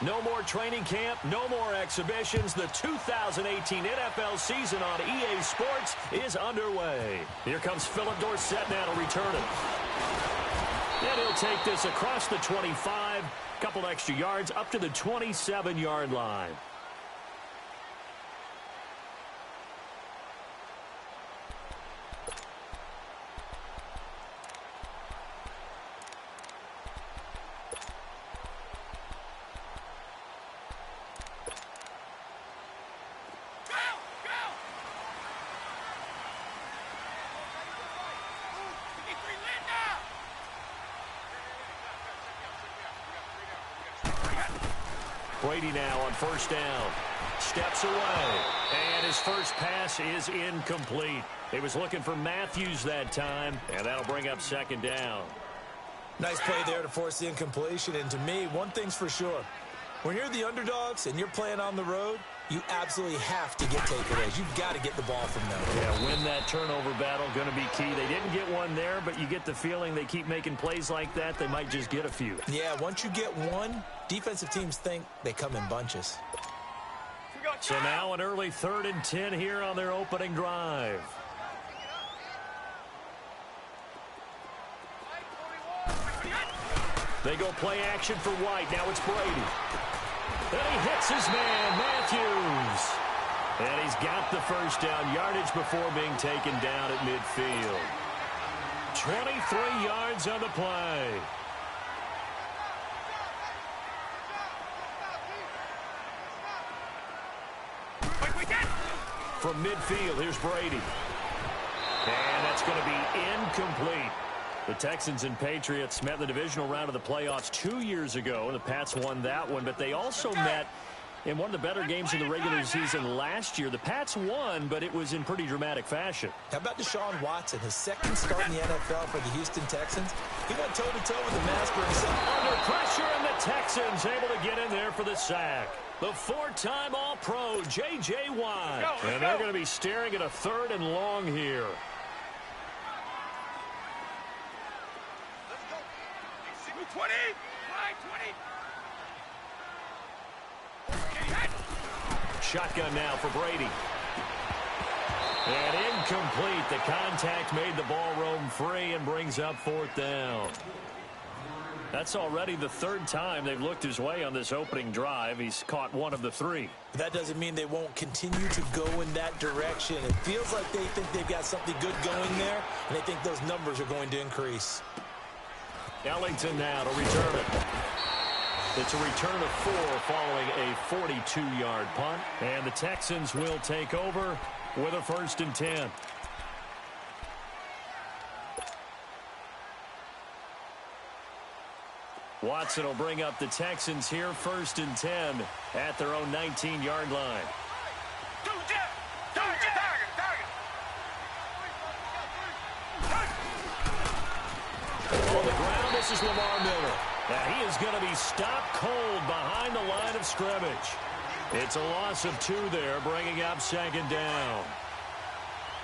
No more training camp, no more exhibitions. The 2018 NFL season on EA Sports is underway. Here comes Philip Dorsett now to return it. And he'll take this across the 25, couple extra yards up to the 27-yard line. Brady now on first down. Steps away. And his first pass is incomplete. He was looking for Matthews that time, and that'll bring up second down. Nice play there to force the incompletion. And to me, one thing's for sure. When you're the underdogs and you're playing on the road, you absolutely have to get takeaways. You've got to get the ball from them. Yeah, win that turnover battle, going to be key. They didn't get one there, but you get the feeling they keep making plays like that, they might just get a few. Yeah, once you get one, defensive teams think they come in bunches. So now an early 3rd and 10 here on their opening drive. They go play action for White. Now it's Brady. And he hits his man, Matthews. And he's got the first down yardage before being taken down at midfield. 23 yards on the play. From midfield, here's Brady. And that's going to be incomplete. The Texans and Patriots met in the divisional round of the playoffs 2 years ago. The Pats won that one, but they also met in one of the better games of the regular season last year. The Pats won, but it was in pretty dramatic fashion. How about Deshaun Watson, his second start in the NFL for the Houston Texans? He went toe-to-toe with the master himself. Under pressure, and the Texans able to get in there for the sack. The 4-time All-Pro, J.J. Watt. And they're going to be staring at a 3rd and long here. Shotgun now for Brady. And incomplete. The contact made the ball roam free and brings up 4th down. That's already the 3rd time they've looked his way on this opening drive. He's caught one of the 3. That doesn't mean they won't continue to go in that direction. It feels like they think they've got something good going there, and they think those numbers are going to increase. Ellington now to return it. It's a return of 4 following a 42-yard punt. And the Texans will take over with a 1st and 10. Watson will bring up the Texans here, 1st and 10 at their own 19-yard line. On the ground, this is Lamar Miller. Now he is going to be stopped cold behind the line of scrimmage. It's a loss of 2 there, bringing up 2nd down.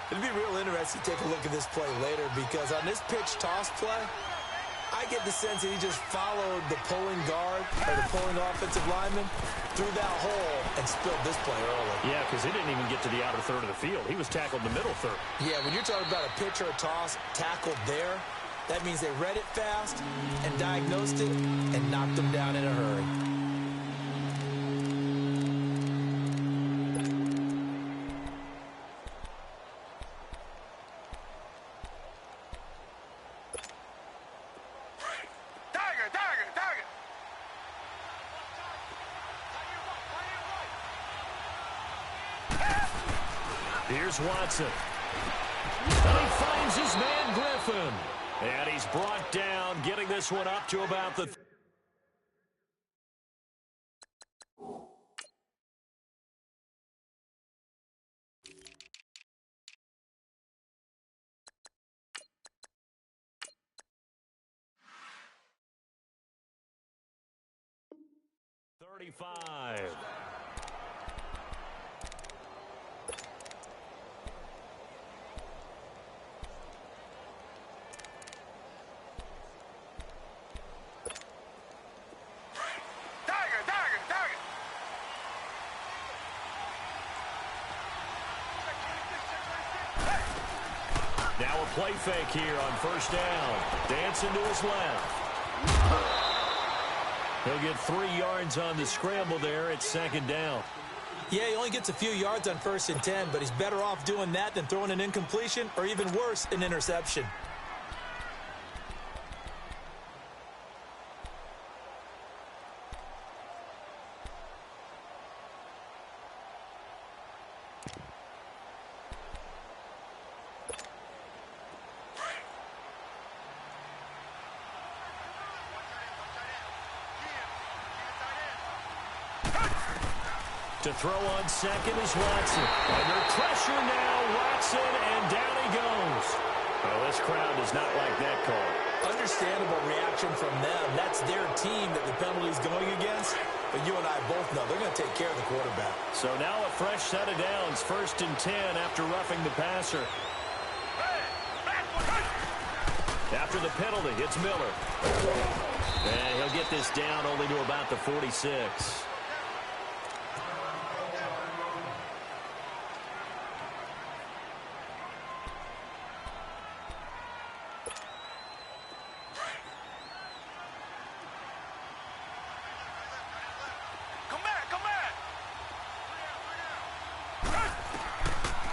It'd be real interesting to take a look at this play later, because on this pitch toss play, I get the sense that he just followed the pulling guard or the pulling offensive lineman through that hole and spilled this play early. Yeah, because he didn't even get to the outer 3rd of the field. He was tackled in the middle 3rd. Yeah, when you're talking about a pitch or a toss tackled there, that means they read it fast and diagnosed it and knocked them down in a hurry. Here's Watson. And he finds his man Griffin. And he's brought down, getting this one up to about the... Now a play fake here on first down. Dancing to his left. He'll get 3 yards on the scramble there at second down. Yeah, he only gets a few yards on 1st and 10, but he's better off doing that than throwing an incompletion or even worse, an interception. To throw on second is Watson. Under pressure now, Watson, and down he goes. Well, this crowd does not like that call. Understandable reaction from them. That's their team that the penalty's going against. But you and I both know they're going to take care of the quarterback. So now a fresh set of downs, 1st and 10 after roughing the passer. After the penalty, it's Miller. And he'll get this down only to about the 46.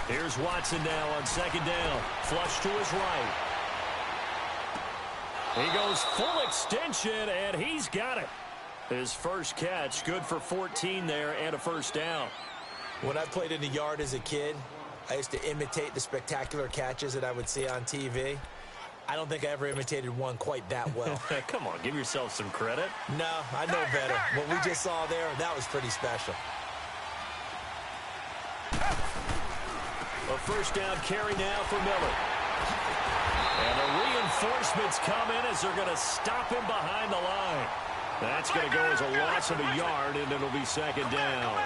Here's Watson now on second down. Flush to his right. He goes full extension, and he's got it. His first catch, good for 14 there and a first down. When I played in the yard as a kid, I used to imitate the spectacular catches that I would see on TV. I don't think I ever imitated one quite that well. Come on, give yourself some credit. No, I know better. What we just saw there, that was pretty special. A first down carry now for Miller. And the reinforcements come in as they're going to stop him behind the line. That's going to go as a loss of a yard, and it'll be second down.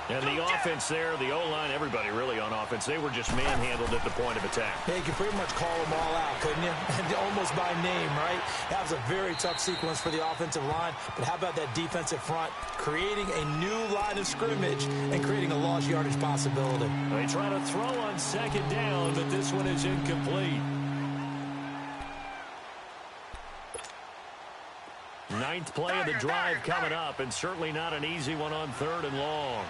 And the offense there, the O-line, everybody really on offense, they were just manhandled at the point of attack. Yeah, you could pretty much call them all out, couldn't you? Almost by name, right? That was a very tough sequence for the offensive line. But how about that defensive front creating a new line of scrimmage and creating a lost yardage possibility? They try to throw on second down, but this one is incomplete. 9th play of the drive coming up, and certainly not an easy one on 3rd and long.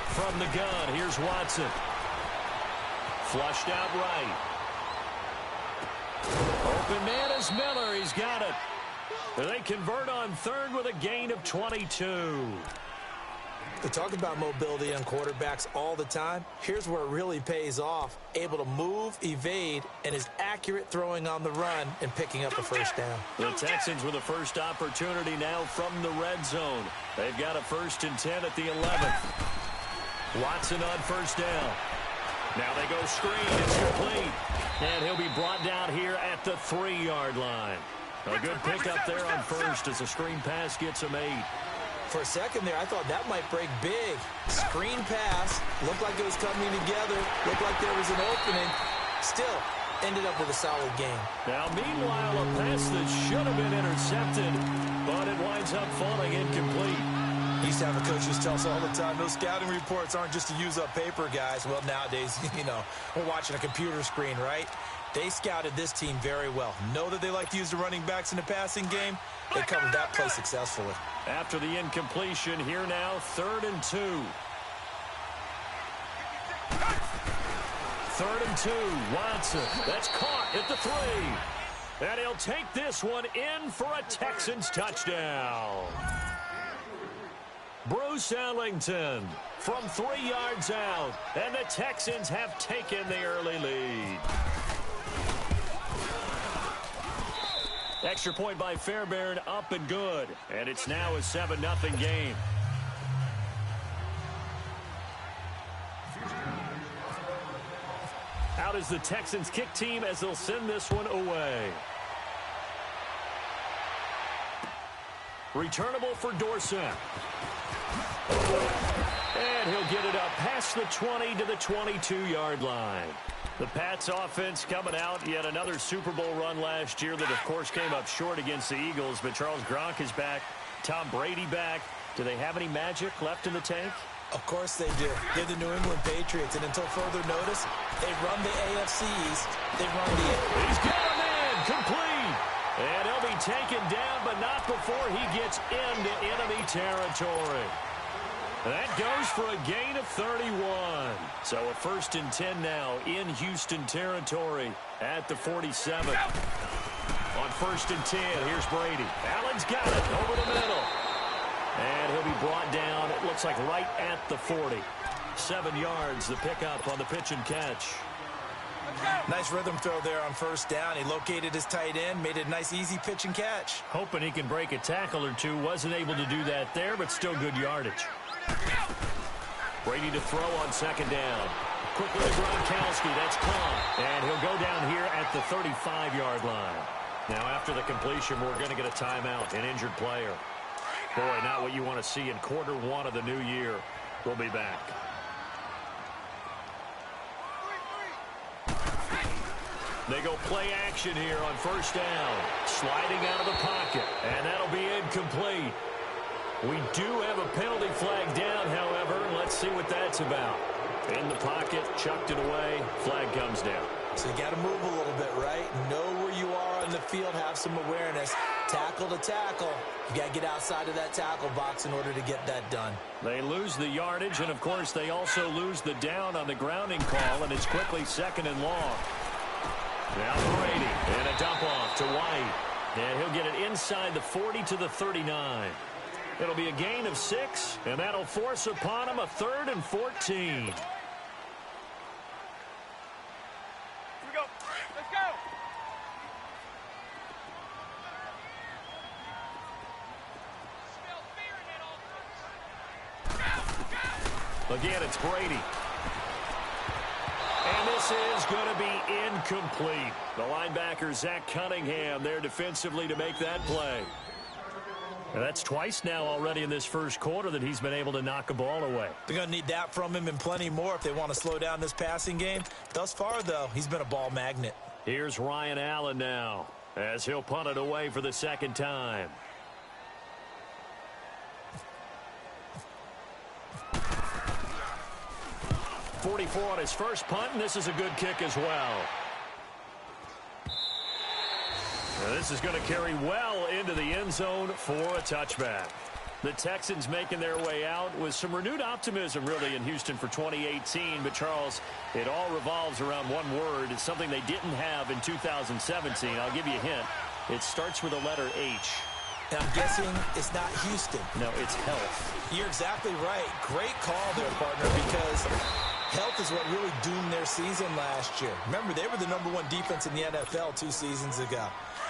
From the gun, here's Watson. Flushed out right. Open man is Miller. He's got it. They convert on 3rd with a gain of 22. We talk about mobility on quarterbacks all the time. Here's where it really pays off. Able to move, evade, and is accurate throwing on the run and picking up a first down. The Texans with a first opportunity now from the red zone. They've got a 1st and 10 at the 11th. Watson on first down. Now they go screen. It's complete. And he'll be brought down here at the 3-yard line. A good pickup there on first as the screen pass gets him 8. For a second there, I thought that might break big. Screen pass. Looked like it was coming together. Looked like there was an opening. Still, ended up with a solid game. Now, meanwhile, a pass that should have been intercepted, but it winds up falling incomplete. Used to have a coach who tells us all the time, those scouting reports aren't just to use up paper, guys. Well, nowadays, we're watching a computer screen, right? They scouted this team very well. Know that they like to use the running backs in the passing game. They covered that play successfully. After the incompletion, here now, 3rd and 2. 3rd and 2, Watson. That's caught at the 3. And he'll take this one in for a Texans touchdown. Bruce Ellington from 3 yards out. And the Texans have taken the early lead. Extra point by Fairbairn, up and good. And it's now a 7-0 game. Out is the Texans kick team as they'll send this one away. Returnable for Dorsett. And he'll get it up past the 20 to the 22-yard line. The Pats offense coming out, yet another Super Bowl run last year that, of course, came up short against the Eagles. But Charles Gronk is back. Tom Brady back. Do they have any magic left in the tank? Of course they do. They're the New England Patriots, and until further notice, they run the AFC East. They run the... He's got him in, complete. And he'll be taken down, but not before he gets into enemy territory. That goes for a gain of 31. So a 1st and 10 now in Houston territory at the 47. On 1st and 10, here's Brady. Allen's got it over the middle. And he'll be brought down, it looks like right at the 40. 7 yards, the pickup on the pitch and catch. Nice rhythm throw there on 1st down. He located his tight end, made it a nice, easy pitch and catch. Hoping he can break a tackle or two. Wasn't able to do that there, but still good yardage. Brady to throw on 2nd down. Quickly to Gronkowski. That's caught. And he'll go down here at the 35-yard line. Now, after the completion, we're going to get a timeout, an injured player. Boy, not what you want to see in Q1 of the new year. We'll be back. They go play action here on 1st down. Sliding out of the pocket. And that'll be incomplete. We do have a penalty flag down, however. Let's see what that's about. In the pocket, chucked it away. Flag comes down. So you got to move a little bit, right? Know where you are on the field, have some awareness. Tackle to tackle. You got to get outside of that tackle box in order to get that done. They lose the yardage, and, of course, they also lose the down on the grounding call, and it's quickly 2nd and long. Now Brady, and a dump off to White. And he'll get it inside the 40 to the 39. It'll be a gain of 6, and that'll force upon him a 3rd and 14. Again, it's Brady. And this is going to be incomplete. The linebacker, Zach Cunningham, there defensively to make that play. And that's twice now already in this 1st quarter that he's been able to knock a ball away. They're going to need that from him and plenty more if they want to slow down this passing game. Thus far, though, he's been a ball magnet. Here's Ryan Allen now as he'll punt it away for the 2nd time. .44 on his first punt, and this is a good kick as well. Now this is going to carry well into the end zone for a touchback. The Texans making their way out with some renewed optimism, really, in Houston for 2018. But, Charles, it all revolves around one word. It's something they didn't have in 2017. I'll give you a hint. It starts with the letter H. And I'm guessing it's not Houston. No, it's health. You're exactly right. Great call there, partner, because health is what really doomed their season last year. Remember, they were the #1 defense in the NFL 2 seasons ago.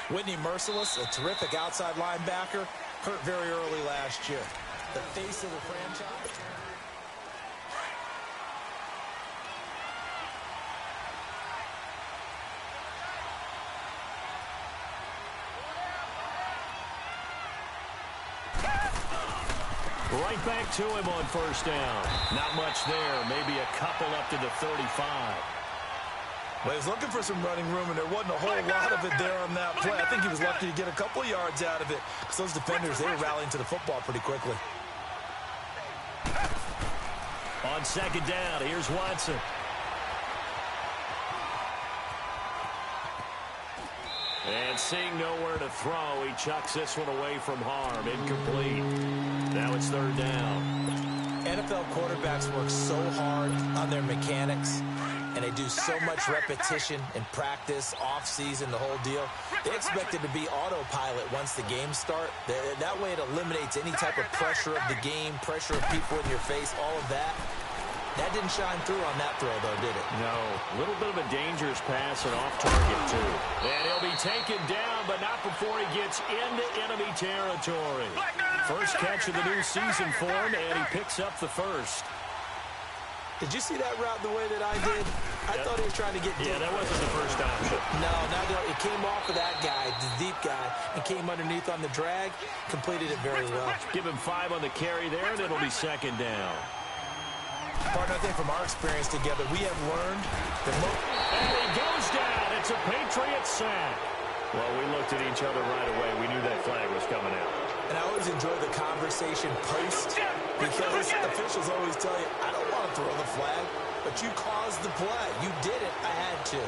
Whitney Merciless, a terrific outside linebacker, hurt very early last year. The face of the franchise. Right back to him on 1st down. Not much there. Maybe a couple up to the 35. Well, he was looking for some running room, and there wasn't a whole lot of it there on that play. I think he was lucky to get a couple of yards out of it because those defenders, they were rallying to the football pretty quickly. On 2nd down, here's Watson. And seeing nowhere to throw, he chucks this one away from harm. Incomplete. Now it's 3rd down. NFL quarterbacks work so hard on their mechanics, and they do so much repetition and practice, off-season, the whole deal. They expect it to be autopilot once the games start. That way it eliminates any type of pressure of the game, pressure of people in your face, all of that. That didn't shine through on that throw, though, did it? No. A little bit of a dangerous pass and off target, too. And he'll be taken down, but not before he gets into enemy territory. First catch of the new season for him, and he picks up the 1st. Did you see that route the way that I did? I thought he was trying to get deep. Yeah, that wasn't the first option. No, it came off of that guy, the deep guy, and came underneath on the drag. Completed it very well. Give him 5 on the carry there, and it'll be 2nd down. Partner, I think from our experience together, we have learned that and he goes down. It's a Patriot sack. Well, we looked at each other right away. We knew that flag was coming out. And I always enjoy the conversation post because officials always tell you, I don't want to throw the flag, but you caused the play. You did it. I had to.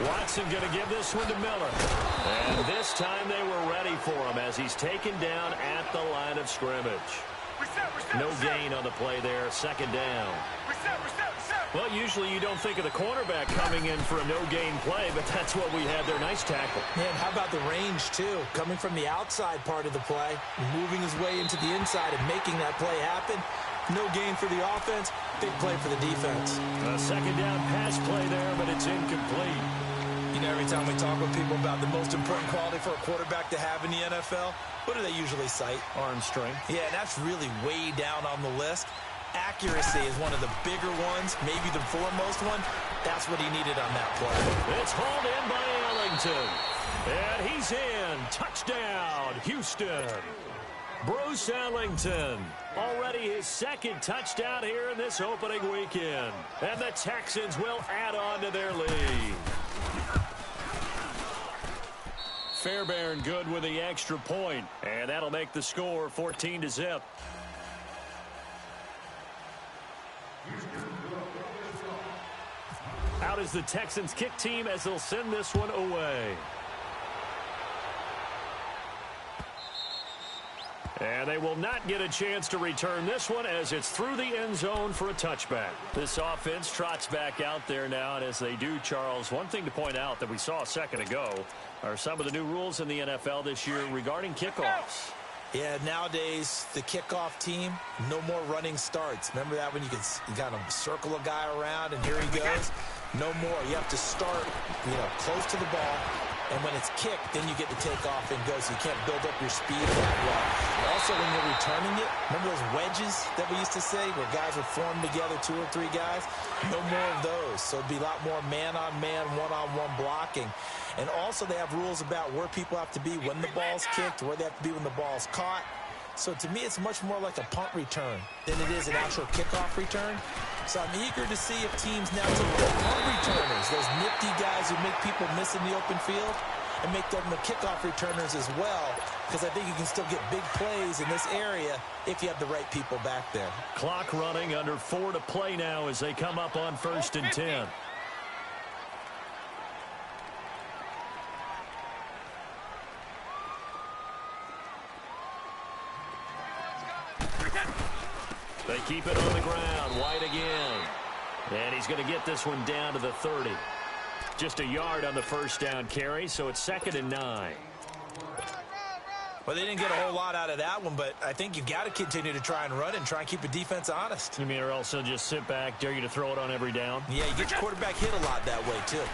Watson going to give this one to Miller. And this time they were ready for him as he's taken down at the line of scrimmage. No gain on the play there. Second down. Well, usually you don't think of the cornerback coming in for a no-gain play, but that's what we had there. Nice tackle. Man, how about the range, too? Coming from the outside part of the play, moving his way into the inside and making that play happen. No gain for the offense, big play for the defense. A second down pass play there, but it's incomplete. You know, every time we talk with people about the most important quality for a quarterback to have in the NFL, what do they usually cite? Arm strength. Yeah, and that's really way down on the list. Accuracy is one of the bigger ones, maybe the foremost one. That's what he needed on that play. It's hauled in by Ellington. And he's in. Touchdown, Houston. Bruce Ellington. Already his second touchdown here in this opening weekend. And the Texans will add on to their lead. Fairbairn good with the extra point. And that'll make the score 14-0. Out is the Texans kick team as they'll send this one away. And they will not get a chance to return this one as it's through the end zone for a touchback. This offense trots back out there now, and as they do, Charles, one thing to point out that we saw a second ago are some of the new rules in the NFL this year regarding kickoffs. Yeah, nowadays, the kickoff team, no more running starts. Remember that when you kind of circle a guy around and here he goes? No more. You have to start, close to the ball. And when it's kicked, then you get to take off and go, so you can't build up your speed that way. Also, when you're returning it, remember those wedges that we used to say where guys would form together, 2 or 3 guys? No more of those. So it'd be a lot more man-on-man, one-on-one blocking. And also they have rules about where people have to be when the ball's kicked, where they have to be when the ball's caught. So to me, it's much more like a punt return than it is an actual kickoff return. So I'm eager to see if teams now take the punt returners, those nifty guys who make people miss in the open field, and make them the kickoff returners as well, because I think you can still get big plays in this area if you have the right people back there. Clock running, under 4 to play now as they come up on 1st and 10. They keep it on the ground. White again. And he's going to get this one down to the 30. Just a yard on the first down carry, so it's 2nd and 9. Well, they didn't get a whole lot out of that one, but I think you've got to continue to try and run and try and keep the defense honest. You mean or else they'll just sit back, dare you to throw it on every down? Yeah, you get your quarterback hit a lot that way, too.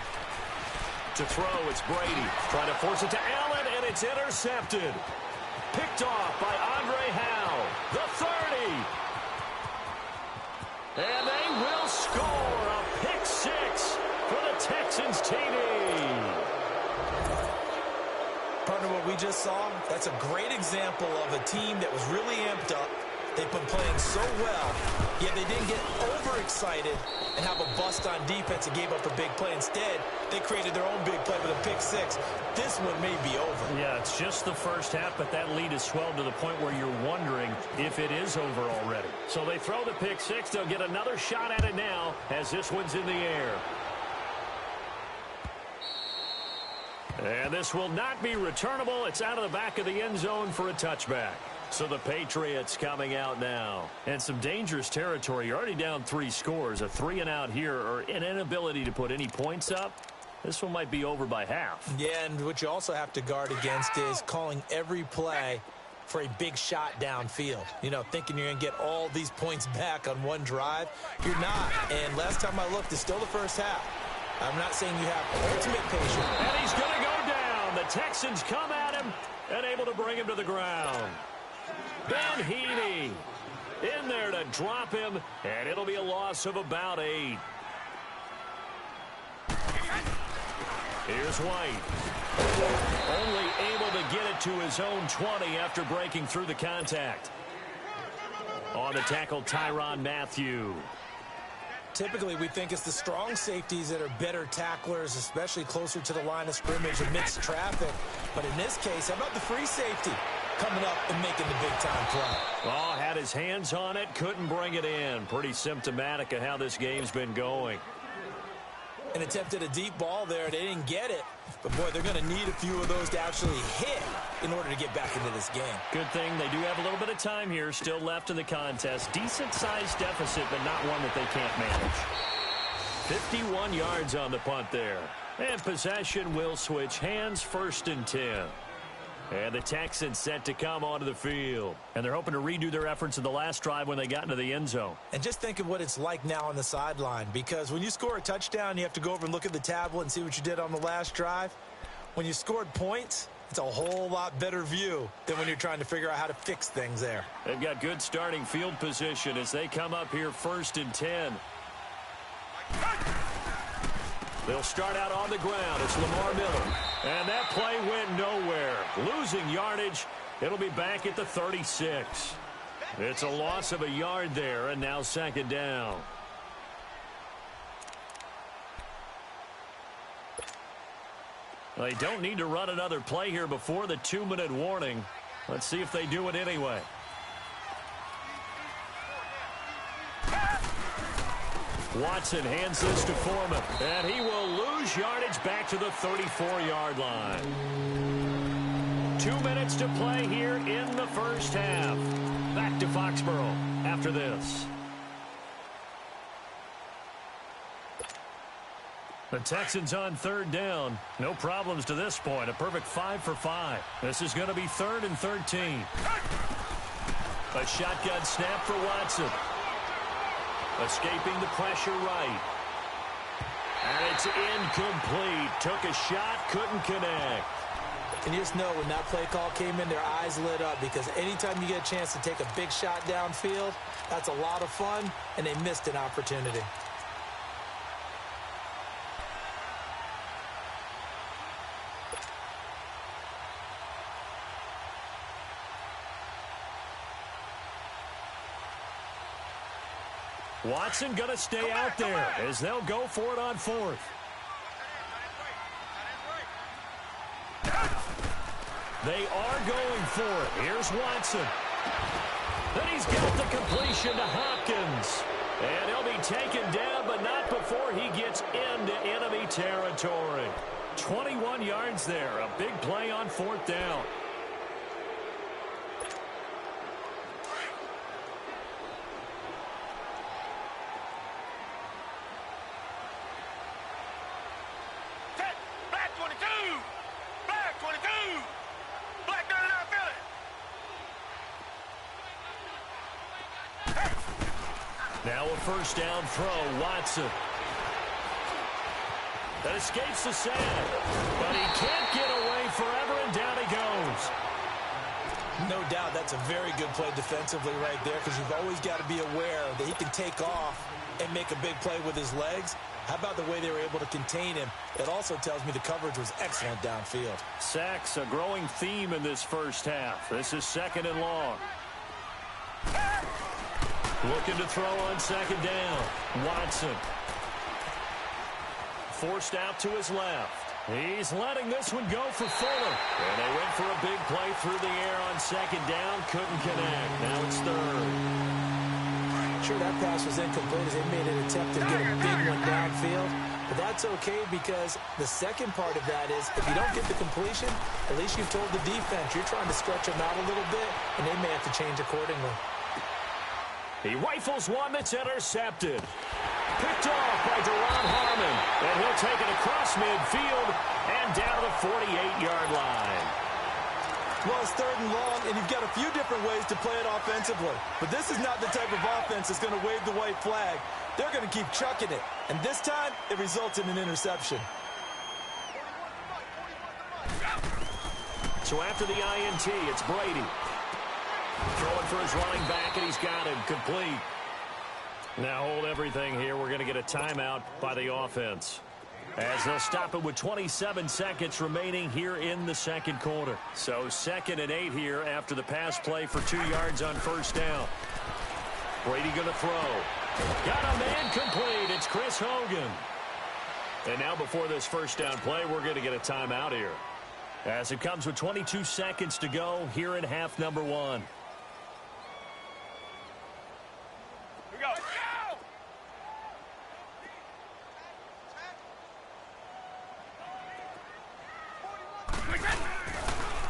To throw, it's Brady. Trying to force it to Allen, and it's intercepted. Picked off by Andre Howe. The 30. And they will score a pick 6 for the Texans TD. Partner, what we just saw, that's a great example of a team that was really amped up. They've been playing so well, yet they didn't get overexcited and have a bust on defense and gave up a big play. Instead, they created their own big play with a pick 6. This one may be over. Yeah, it's just the first half, but that lead has swelled to the point where you're wondering if it is over already. So they throw the pick 6. They'll get another shot at it now as this one's in the air. And this will not be returnable. It's out of the back of the end zone for a touchback. So the Patriots coming out now. And some dangerous territory. You're already down 3 scores. A 3-and-out here, or an inability to put any points up. This one might be over by half. Yeah, and what you also have to guard against is calling every play for a big shot downfield. Thinking you're going to get all these points back on one drive. You're not. And last time I looked, it's still the first half. I'm not saying you have ultimate patience. And he's going to go down. The Texans come at him and able to bring him to the ground. Ben Heaney in there to drop him, and it'll be a loss of about 8. Here's White. Only able to get it to his own 20 after breaking through the contact. On the tackle, Tyrann Mathieu. Typically, we think it's the strong safeties that are better tacklers, especially closer to the line of scrimmage amidst traffic. But in this case, how about the free safety coming up and making the big-time play? Oh, had his hands on it, couldn't bring it in. Pretty symptomatic of how this game's been going. And attempted a deep ball there. They didn't get it. But, boy, they're going to need a few of those to actually hit in order to get back into this game. Good thing they do have a little bit of time here still left in the contest. Decent-sized deficit, but not one that they can't manage. 51 yards on the punt there. And possession will switch hands, 1st and 10. And the Texans set to come onto the field. And they're hoping to redo their efforts in the last drive when they got into the end zone. And just think of what it's like now on the sideline. Because when you score a touchdown, you have to go over and look at the tablet and see what you did on the last drive. When you scored points, it's a whole lot better view than when you're trying to figure out how to fix things there. They've got good starting field position as they come up here 1st and 10. They'll start out on the ground. It's Lamar Miller. And that play went nowhere. Losing yardage. It'll be back at the 36. It's a loss of a yard there, and now 2nd down. They don't need to run another play here before the 2-minute warning. Let's see if they do it anyway. Watson hands this to Foreman, and he will lose yardage back to the 34-yard line. 2 minutes to play here in the first half. Back to Foxborough after this. The Texans on 3rd down. No problems to this point. A perfect 5 for 5. This is going to be 3rd and 13. A shotgun snap for Watson. Escaping the pressure right. And it's incomplete. Took a shot, couldn't connect. And you just know when that play call came in, their eyes lit up, because anytime you get a chance to take a big shot downfield, that's a lot of fun, and they missed an opportunity. Watson going to stay out there as they'll go for it on 4th. They are going for it. Here's Watson. Then he's got the completion to Hopkins. And he'll be taken down, but not before he gets into enemy territory. 21 yards there. A big play on 4th down. Now a 1st down throw, Watson. That escapes the sack, but he can't get away forever, and down he goes. No doubt that's a very good play defensively right there, because you've always got to be aware that he can take off and make a big play with his legs. How about the way they were able to contain him? It also tells me the coverage was excellent downfield. Sacks, a growing theme in this first half. This is 2nd and long. Looking to throw on 2nd down. Watson. Forced out to his left. He's letting this one go for Fuller. And they went for a big play through the air on 2nd down. Couldn't connect. Now it's 3rd. Sure, that pass was incomplete as they made an attempt to get a big one downfield. But that's okay, because the second part of that is if you don't get the completion, at least you've told the defense you're trying to stretch them out a little bit, and they may have to change accordingly. He rifles one that's intercepted. Picked off by Deron Harmon. And he'll take it across midfield and down to the 48-yard line. Well, it's 3rd and long, and you've got a few different ways to play it offensively. But this is not the type of offense that's going to wave the white flag. They're going to keep chucking it. And this time, it results in an interception. So after the INT, it's Brady. Throwing for his running back, and he's got him complete. Now hold everything here. We're going to get a timeout by the offense, as they'll stop it with 27 seconds remaining here in the 2nd quarter. So 2nd and 8 here after the pass play for 2 yards on 1st down. Brady going to throw. Got a man complete. It's Chris Hogan. And now before this first down play, we're going to get a timeout here, as it comes with 22 seconds to go here in half number one. Here we go.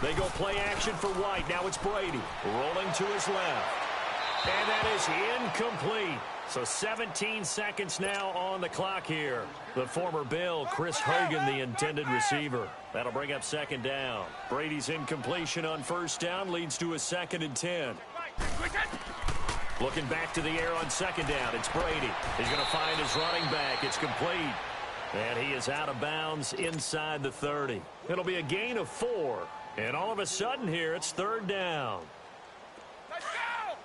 They go play action for White. Now it's Brady rolling to his left. And that is incomplete. So 17 seconds now on the clock here. The former Bill, Chris Hogan, the intended receiver. That'll bring up second down. Brady's incompletion on first down leads to a 2nd and 10. Looking back to the air on second down. It's Brady. He's going to find his running back. It's complete. And he is out of bounds inside the 30. It'll be a gain of 4. And all of a sudden here, it's third down. Let's go!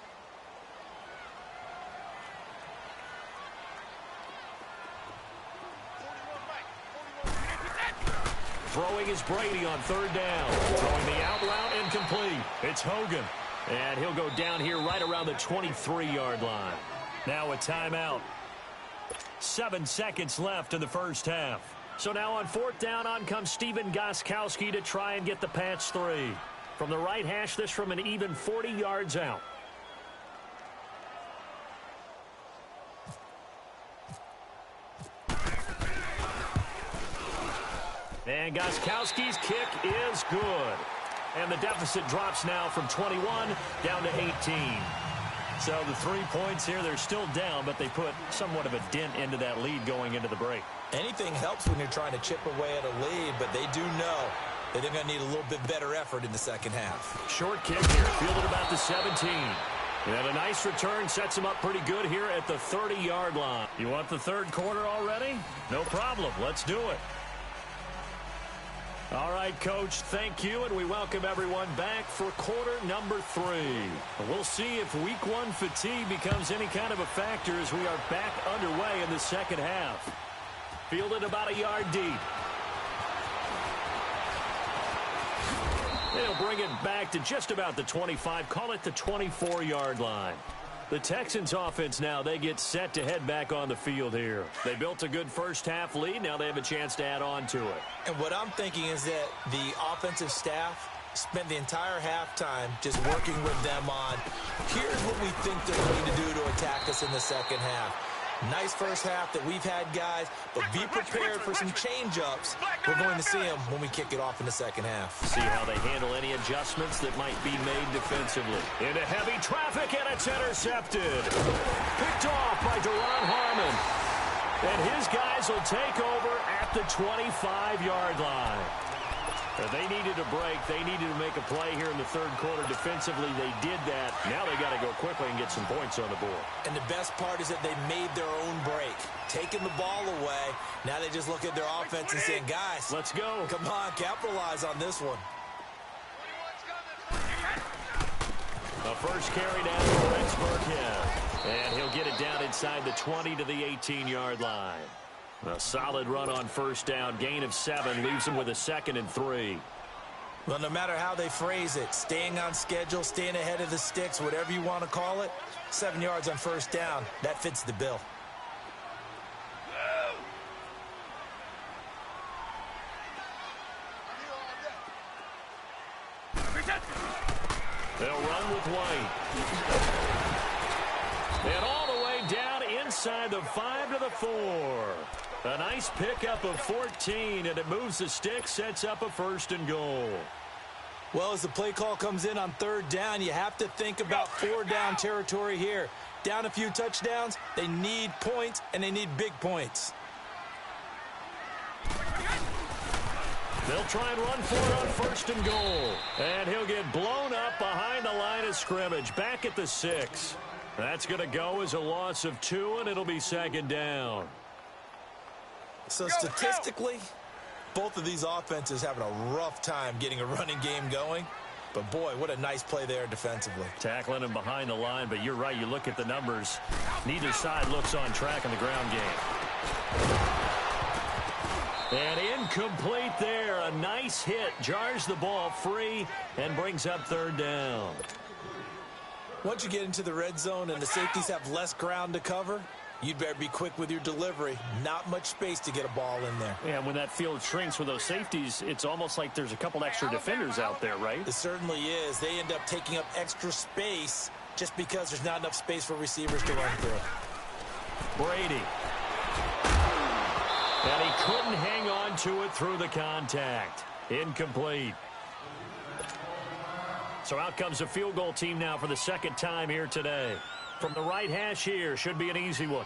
Throwing is Brady on third down. Throwing the out route incomplete. It's Hogan. And he'll go down here right around the 23-yard line. Now a timeout. 7 seconds left in the first half. So now on fourth down, on comes Stephen Gostkowski to try and get the Pats 3. From the right hash, this from an even 40 yards out. And Gostkowski's kick is good. And the deficit drops now from 21 down to 18. So the 3 points here, they're still down, but they put somewhat of a dent into that lead going into the break. Anything helps when you're trying to chip away at a lead, but they do know that they're going to need a little bit better effort in the second half. Short kick here, fielded about the 17. And a nice return sets him up pretty good here at the 30-yard line. You want the third quarter already? No problem. Let's do it. All right, Coach, thank you, and we welcome everyone back for quarter number 3. We'll see if week 1 fatigue becomes any kind of a factor as we are back underway in the second half. Fielded about a yard deep. They'll bring it back to just about the 25, call it the 24-yard line. The Texans offense now, they get set to head back on the field here. They built a good first half lead. Now they have a chance to add on to it. And what I'm thinking is that the offensive staff spent the entire halftime just working with them on, here's what we think they're going to do to attack us in the second half. Nice first half that we've had, guys, but be prepared for some change-ups. We're going to see them when we kick it off in the second half. See how they handle any adjustments that might be made defensively. Into heavy traffic, and it's intercepted. Picked off by Deron Harmon. And his guys will take over at the 25-yard line. They needed a break. They needed to make a play here in the third quarter. Defensively, they did that. Now they got to go quickly and get some points on the board. And the best part is that they made their own break. Taking the ball away. Now they just look at their offense and saying, guys, let's go. Come on, capitalize on this one. The first carry down for Rex Burkhead. And he'll get it down inside the 20 to the 18-yard line. A solid run on first down. Gain of 7 leaves him with a 2nd and 3. Well, no matter how they phrase it, staying on schedule, staying ahead of the sticks, whatever you want to call it, 7 yards on first down, that fits the bill. They'll run with White. And all the way down inside the 5 to the 4. A nice pickup of 14, and it moves the stick, sets up a 1st and goal. Well, as the play call comes in on third down, you have to think about 4-down territory here. Down a few touchdowns, they need points, and they need big points. They'll try and run for it on 1st and goal. And he'll get blown up behind the line of scrimmage, back at the 6. That's going to go as a loss of 2, and it'll be 2nd down. So statistically, both of these offenses having a rough time getting a running game going. But, boy, what a nice play there defensively. Tackling him behind the line, but you're right. You look at the numbers. Neither side looks on track in the ground game. And incomplete there. A nice hit. Jars the ball free and brings up 3rd down. Once you get into the red zone and the safeties have less ground to cover, you'd better be quick with your delivery. Not much space to get a ball in there. Yeah, and when that field shrinks with those safeties, it's almost like there's a couple extra defenders out there, right? It certainly is. They end up taking up extra space just because there's not enough space for receivers to run through. Brady. And he couldn't hang on to it through the contact. Incomplete. So out comes the field goal team now for the second time here today. From the right hash here, should be an easy one.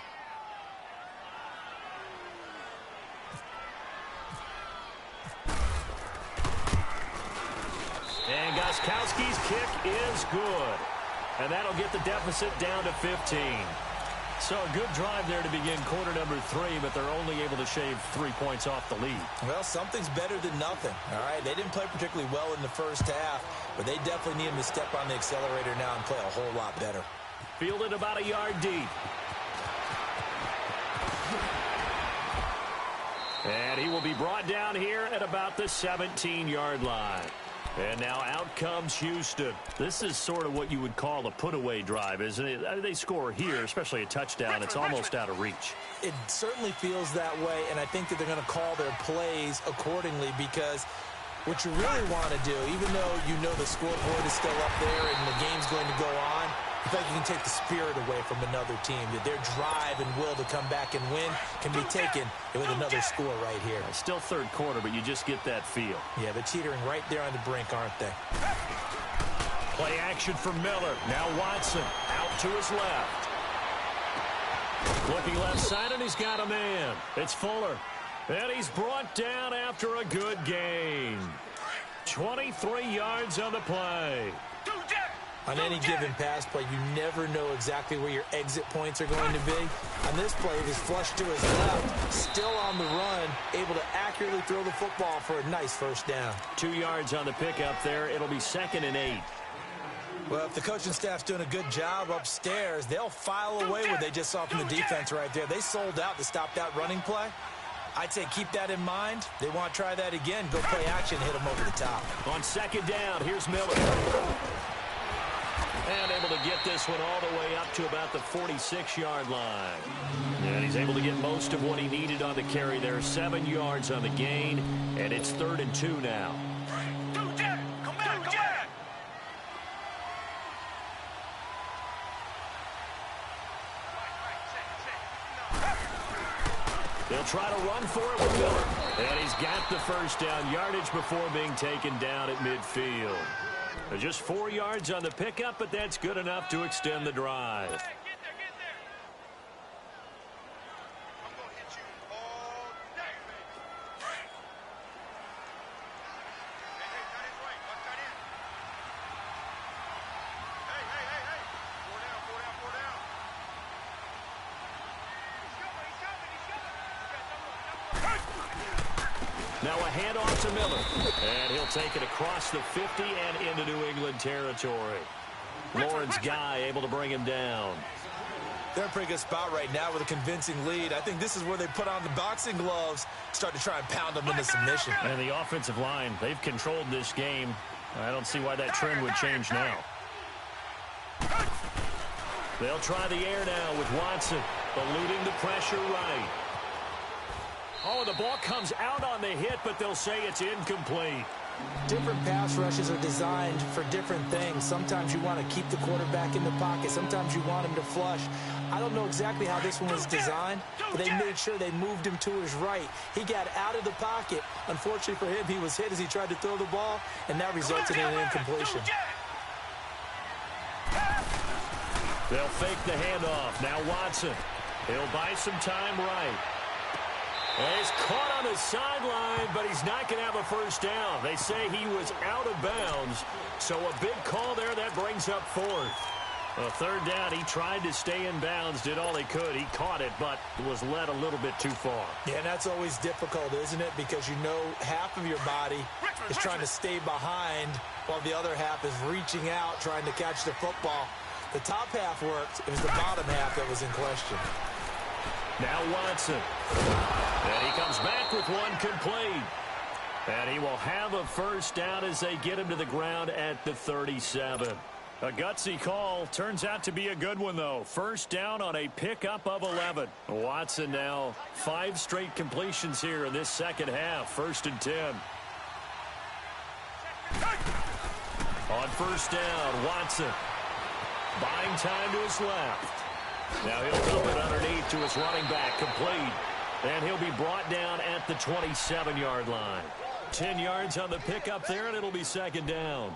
And Gostkowski's kick is good. And that'll get the deficit down to 15. So a good drive there to begin quarter number 3, but they're only able to shave 3 points off the lead. Well, something's better than nothing, all right? They didn't play particularly well in the first half, but they definitely need him to step on the accelerator now and play a whole lot better. Fielded about a yard deep. And he will be brought down here at about the 17-yard line. And now out comes Houston. This is sort of what you would call a put-away drive, isn't it? They score here, especially a touchdown. It's almost out of reach. It certainly feels that way, and I think that they're going to call their plays accordingly because what you really want to do, even though you know the scoreboard is still up there and the game's going to go on, I think you can take the spirit away from another team, that their drive and will to come back and win can be taken with another score right here. Still third quarter, but you just get that feel. Yeah, they're teetering right there on the brink, aren't they? Play action for Miller. Now Watson out to his left. Looking left side, and he's got a man. It's Fuller. And he's brought down after a good gain. 23 yards on the play. On any given pass play, you never know exactly where your exit points are going to be. On this play, it was flushed to his left, still on the run, able to accurately throw the football for a nice first down. 2 yards on the pickup there. It'll be 2nd and 8. Well, if the coaching staff's doing a good job upstairs, they'll file away what they just saw from the defense right there. They sold out to stop that running play. I'd say keep that in mind. They want to try that again. Go play action, hit them over the top. On 2nd down, here's Miller. And able to get this one all the way up to about the 46-yard line. And he's able to get most of what he needed on the carry there. 7 yards on the gain, and it's 3rd and 2 now. They'll try to run for it with Miller. And he's got the first down yardage before being taken down at midfield. Just 4 yards on the pickup, but that's good enough to extend the drive. Get there. I'm going to hit you all day, baby. Hey, that is right. Watch that in. Hey. 4 down. Now a handoff to Miller. And he'll take it across the 50 and into New England territory. Lauren's guy able to bring him down. They're in a pretty good spot right now with a convincing lead. I think this is where they put on the boxing gloves, start to try and pound them into submission. And the offensive line, they've controlled this game. I don't see why that trend would change now. They'll try the air now with Watson, eluding the pressure right. Oh, the ball comes out on the hit, but they'll say it's incomplete. Different pass rushes are designed for different things. Sometimes you want to keep the quarterback in the pocket. Sometimes you want him to flush. I don't know exactly how this one was designed, but they made sure they moved him to his right. He got out of the pocket. Unfortunately for him, he was hit as he tried to throw the ball, and that resulted in an incompletion. They'll fake the handoff. Now Watson. He'll buy some time right. And he's caught on the sideline, but he's not going to have a first down. They say he was out of bounds, so a big call there that brings up 4th. A 3rd down, he tried to stay in bounds, did all he could. He caught it, but was led a little bit too far. Yeah, and that's always difficult, isn't it? Because you know half of your body is trying to stay behind while the other half is reaching out, trying to catch the football. The top half worked. It was the bottom half that was in question. Now Watson. And he comes back with one complete. And he will have a first down as they get him to the ground at the 37. A gutsy call. Turns out to be a good one, though. First down on a pickup of 11. Watson now 5 straight completions here in this second half. 1st and 10. On first down, Watson. Buying time to his left. Now he'll dump it underneath to his running back. Complete. And he'll be brought down at the 27-yard line. 10 yards on the pickup there, and it'll be 2nd down.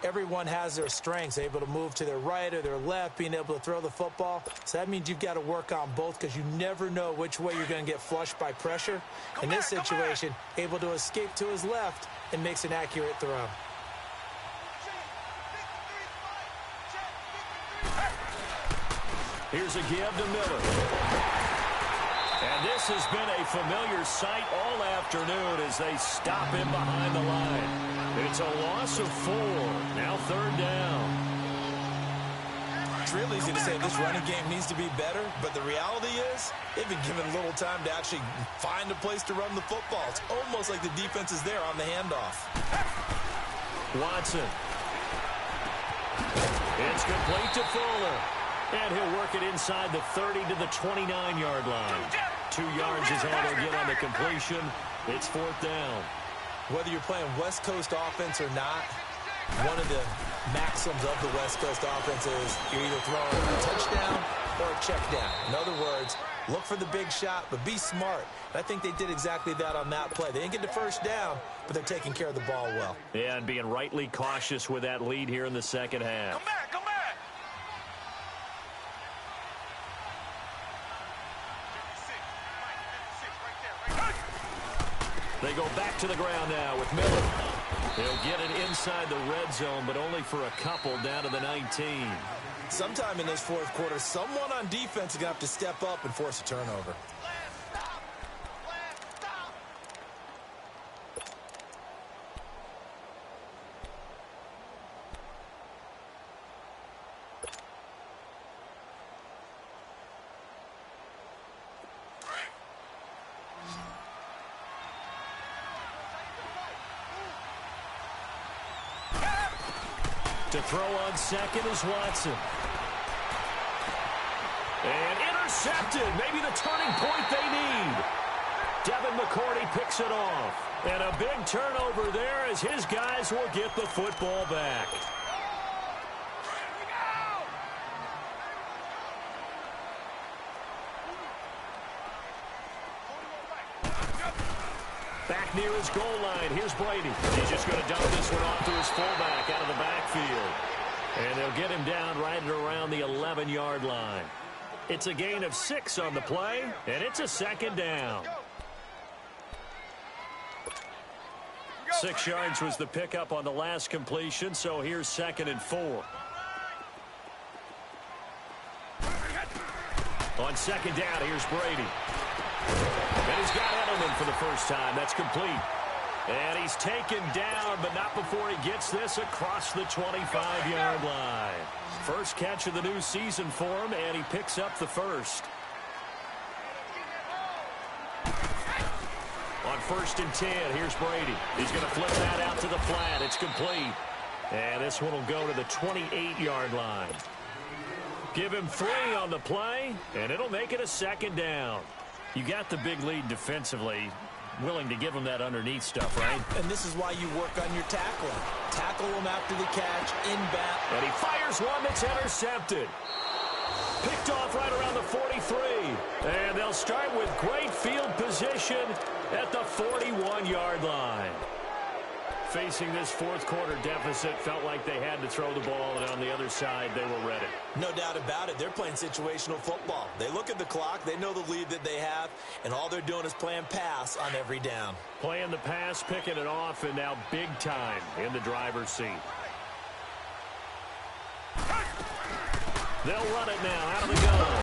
Everyone has their strengths, able to move to their right or their left, being able to throw the football. So that means you've got to work on both because you never know which way you're going to get flushed by pressure. In this situation, able to escape to his left and makes an accurate throw. Here's a give to Miller. And this has been a familiar sight all afternoon as they stop him behind the line. It's a loss of 4. Now 3rd down. It's real easy to say this running game needs to be better, but the reality is they've been given little time to actually find a place to run the football. It's almost like the defense is there on the handoff. Watson. It's complete to Fuller. And he'll work it inside the 30 to the 29-yard line. 2 yards is all they'll get on the completion. It's 4th down. Whether you're playing West Coast offense or not, one of the maxims of the West Coast offense is you're either throwing a touchdown or a check down. In other words, look for the big shot, but be smart. And I think they did exactly that on that play. They didn't get the first down, but they're taking care of the ball well. Yeah, and being rightly cautious with that lead here in the second half. Come back, come back. They go back to the ground now with Miller. He'll get it inside the red zone, but only for a couple down to the 19. Sometime in this 4th quarter, someone on defense is going to have to step up and force a turnover. To throw on second is Watson. And intercepted. Maybe the turning point they need. Devin McCourty picks it off. And a big turnover there as his guys will get the football back. Back near his goal line. Here's Brady. He's just going to dump this one off to his fullback out of the backfield. And they'll get him down right at around the 11-yard line. It's a gain of 6 on the play, and it's a 2nd down. 6 yards was the pickup on the last completion, so here's 2nd and 4. On 2nd down, here's Brady. And he's got Edelman for the first time. That's complete. And he's taken down, but not before he gets this across the 25-yard line. First catch of the new season for him, and he picks up the first. On 1st and 10, here's Brady. He's going to flip that out to the flat. It's complete. And this one will go to the 28-yard line. Give him 3 on the play, and it'll make it a 2nd down. You got the big lead defensively, willing to give him that underneath stuff, right? And this is why you work on your tackling. Tackle him after the catch, in-bat. And he fires one that's intercepted. Picked off right around the 43. And they'll start with great field position at the 41-yard line. Facing this 4th quarter deficit, felt like they had to throw the ball, and on the other side, they were ready. No doubt about it. They're playing situational football. They look at the clock, they know the lead that they have, and all they're doing is playing pass on every down. Playing the pass, picking it off, and now big time in the driver's seat. They'll run it now out of the gun.